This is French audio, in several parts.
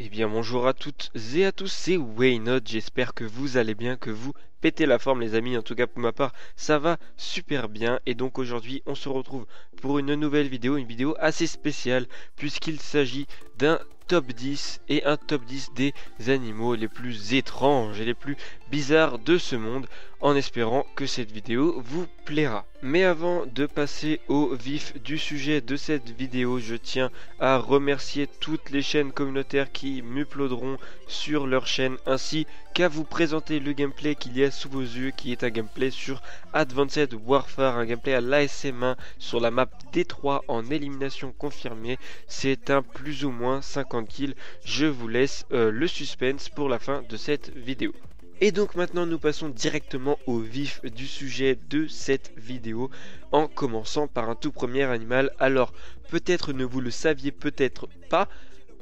Eh bien bonjour à toutes et à tous, c'est Waynote, j'espère que vous allez bien, que vous pétez la forme les amis, en tout cas pour ma part ça va super bien et donc aujourd'hui on se retrouve pour une nouvelle vidéo, une vidéo assez spéciale puisqu'il s'agit d'un top 10 et un top 10 des animaux les plus étranges et les plus bizarres de ce monde en espérant que cette vidéo vous plaira. Mais avant de passer au vif du sujet de cette vidéo, je tiens à remercier toutes les chaînes communautaires qui m'uploaderont sur leur chaîne ainsi qu'à vous présenter le gameplay qu'il y a sous vos yeux qui est un gameplay sur Advanced Warfare, un gameplay à l'ASM1 sur la map D3 en élimination confirmée. C'est un plus ou moins 50 kills, je vous laisse le suspense pour la fin de cette vidéo. Et donc maintenant nous passons directement au vif du sujet de cette vidéo en commençant par un tout premier animal. Alors peut-être ne vous le saviez peut-être pas,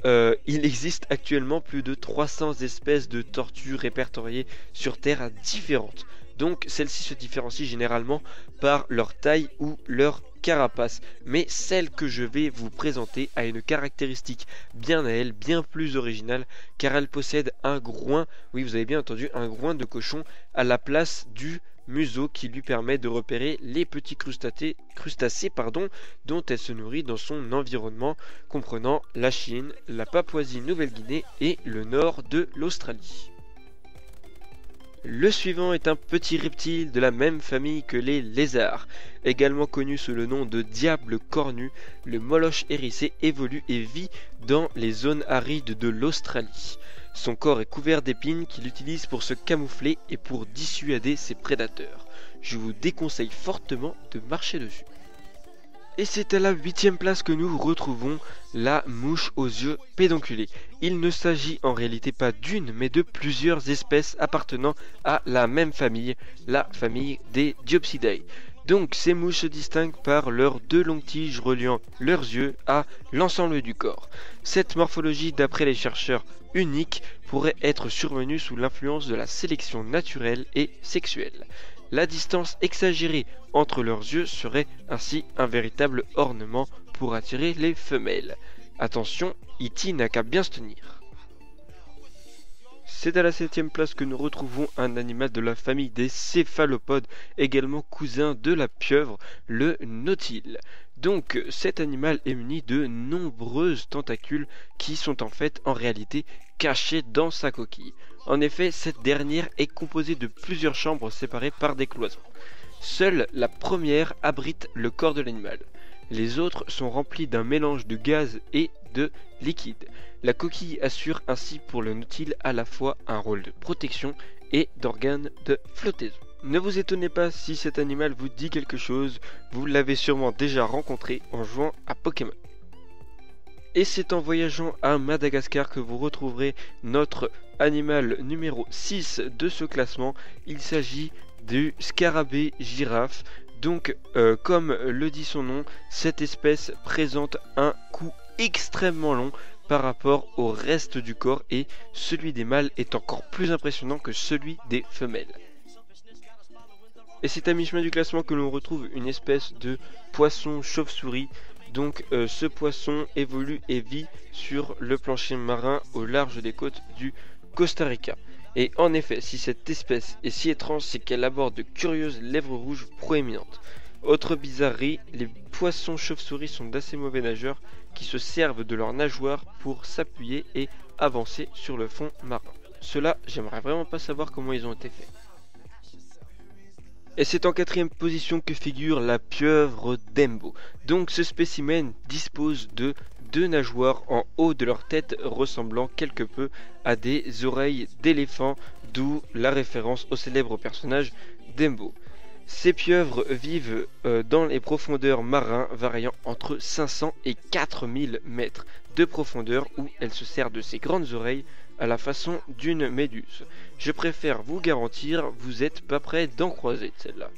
il existe actuellement plus de 300 espèces de tortues répertoriées sur Terre différentes. Donc celles-ci se différencient généralement par leur taille ou leur carapace. Mais celle que je vais vous présenter a une caractéristique bien à elle, bien plus originale, car elle possède un groin, oui vous avez bien entendu, un groin de cochon à la place du museau qui lui permet de repérer les petits crustacés dont elle se nourrit dans son environnement, comprenant la Chine, la Papouasie-Nouvelle-Guinée et le nord de l'Australie. Le suivant est un petit reptile de la même famille que les lézards. Également connu sous le nom de diable cornu, le moloche hérissé évolue et vit dans les zones arides de l'Australie. Son corps est couvert d'épines qu'il utilise pour se camoufler et pour dissuader ses prédateurs. Je vous déconseille fortement de marcher dessus. Et c'est à la 8e place que nous retrouvons la mouche aux yeux pédonculés. Il ne s'agit en réalité pas d'une mais de plusieurs espèces appartenant à la même famille, la famille des Diopsidae. Donc ces mouches se distinguent par leurs deux longues tiges reliant leurs yeux à l'ensemble du corps. Cette morphologie, d'après les chercheurs, unique pourrait être survenue sous l'influence de la sélection naturelle et sexuelle. La distance exagérée entre leurs yeux serait ainsi un véritable ornement pour attirer les femelles. Attention, E.T. n'a qu'à bien se tenir. C'est à la 7e place que nous retrouvons un animal de la famille des céphalopodes, également cousin de la pieuvre, le nautile. Donc cet animal est muni de nombreuses tentacules qui sont en réalité cachées dans sa coquille. En effet, cette dernière est composée de plusieurs chambres séparées par des cloisons. Seule la première abrite le corps de l'animal. Les autres sont remplies d'un mélange de gaz et de liquide. La coquille assure ainsi pour le nautile à la fois un rôle de protection et d'organe de flottaison. Ne vous étonnez pas si cet animal vous dit quelque chose, vous l'avez sûrement déjà rencontré en jouant à Pokémon. Et c'est en voyageant à Madagascar que vous retrouverez notre animal numéro 6 de ce classement. Il s'agit du scarabée girafe. Donc comme le dit son nom, cette espèce présente un cou extrêmement long par rapport au reste du corps et celui des mâles est encore plus impressionnant que celui des femelles. Et c'est à mi-chemin du classement que l'on retrouve une espèce de poisson chauve-souris. Donc ce poisson évolue et vit sur le plancher marin au large des côtes du Costa Rica. Et en effet, si cette espèce est si étrange, c'est qu'elle aborde de curieuses lèvres rouges proéminentes. Autre bizarrerie, les poissons chauves-souris sont d'assez mauvais nageurs qui se servent de leurs nageoires pour s'appuyer et avancer sur le fond marin. Cela, j'aimerais vraiment pas savoir comment ils ont été faits. Et c'est en 4e position que figure la pieuvre d'Embo. Donc ce spécimen dispose de deux nageoires en haut de leur tête ressemblant quelque peu à des oreilles d'éléphant, d'où la référence au célèbre personnage d'Embo. Ces pieuvres vivent dans les profondeurs marins variant entre 500 et 4000 mètres de profondeur où elles se servent de ces grandes oreilles à la façon d'une méduse. Je préfère vous garantir, vous n'êtes pas prêt d'en croiser de celle-là.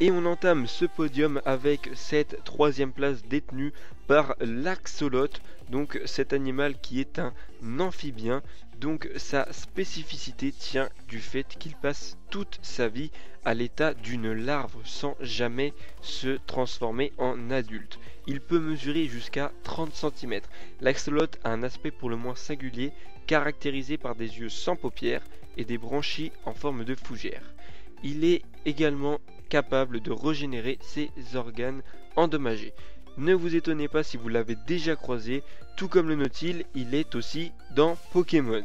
Et on entame ce podium avec cette 3e place détenue par l'axolote, donc cet animal qui est un amphibien. Donc sa spécificité tient du fait qu'il passe toute sa vie à l'état d'une larve sans jamais se transformer en adulte. Il peut mesurer jusqu'à 30 cm. L'axolot a un aspect pour le moins singulier, caractérisé par des yeux sans paupières et des branchies en forme de fougère. Il est également capable de régénérer ses organes endommagés. Ne vous étonnez pas si vous l'avez déjà croisé, tout comme le nautile, il est aussi dans Pokémon.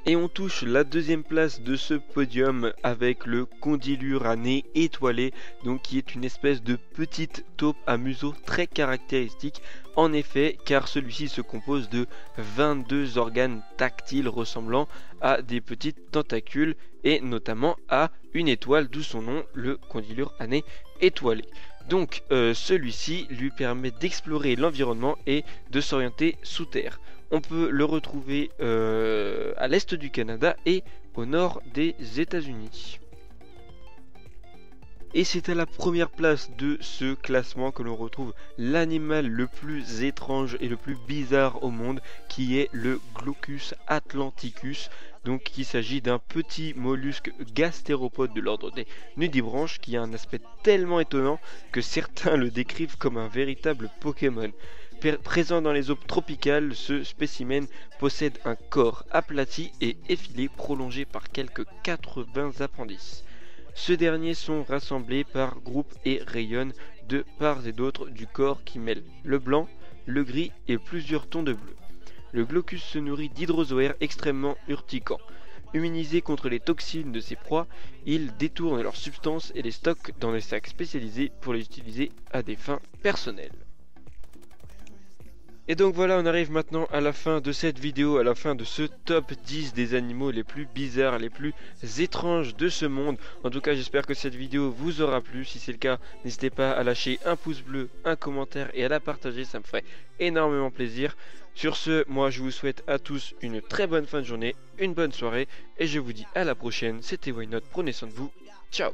Et on touche la deuxième place de ce podium avec le condylure à nez étoilé, donc qui est une espèce de petite taupe à museau très caractéristique, en effet, car celui-ci se compose de 22 organes tactiles ressemblant à des petites tentacules et notamment à une étoile, d'où son nom, le condylure à nez étoilé. Donc celui-ci lui permet d'explorer l'environnement et de s'orienter sous terre. On peut le retrouver à l'est du Canada et au nord des États-Unis. Et c'est à la première place de ce classement que l'on retrouve l'animal le plus étrange et le plus bizarre au monde, qui est le Glaucus atlanticus. Donc il s'agit d'un petit mollusque gastéropode de l'ordre des nudibranches qui a un aspect tellement étonnant que certains le décrivent comme un véritable Pokémon. Présent dans les eaux tropicales, ce spécimen possède un corps aplati et effilé prolongé par quelques 80 appendices. Ceux derniers sont rassemblés par groupes et rayonnent de part et d'autre du corps qui mêle le blanc, le gris et plusieurs tons de bleu. Le Glaucus se nourrit d'hydrozoaires extrêmement urticants. Immunisé contre les toxines de ses proies, il détourne leurs substances et les stocke dans des sacs spécialisés pour les utiliser à des fins personnelles. Et donc voilà, on arrive maintenant à la fin de cette vidéo, à la fin de ce top 10 des animaux les plus bizarres, les plus étranges de ce monde. En tout cas, j'espère que cette vidéo vous aura plu. Si c'est le cas, n'hésitez pas à lâcher un pouce bleu, un commentaire et à la partager, ça me ferait énormément plaisir. Sur ce, moi je vous souhaite à tous une très bonne fin de journée, une bonne soirée et je vous dis à la prochaine. C'était Why Not, prenez soin de vous, ciao.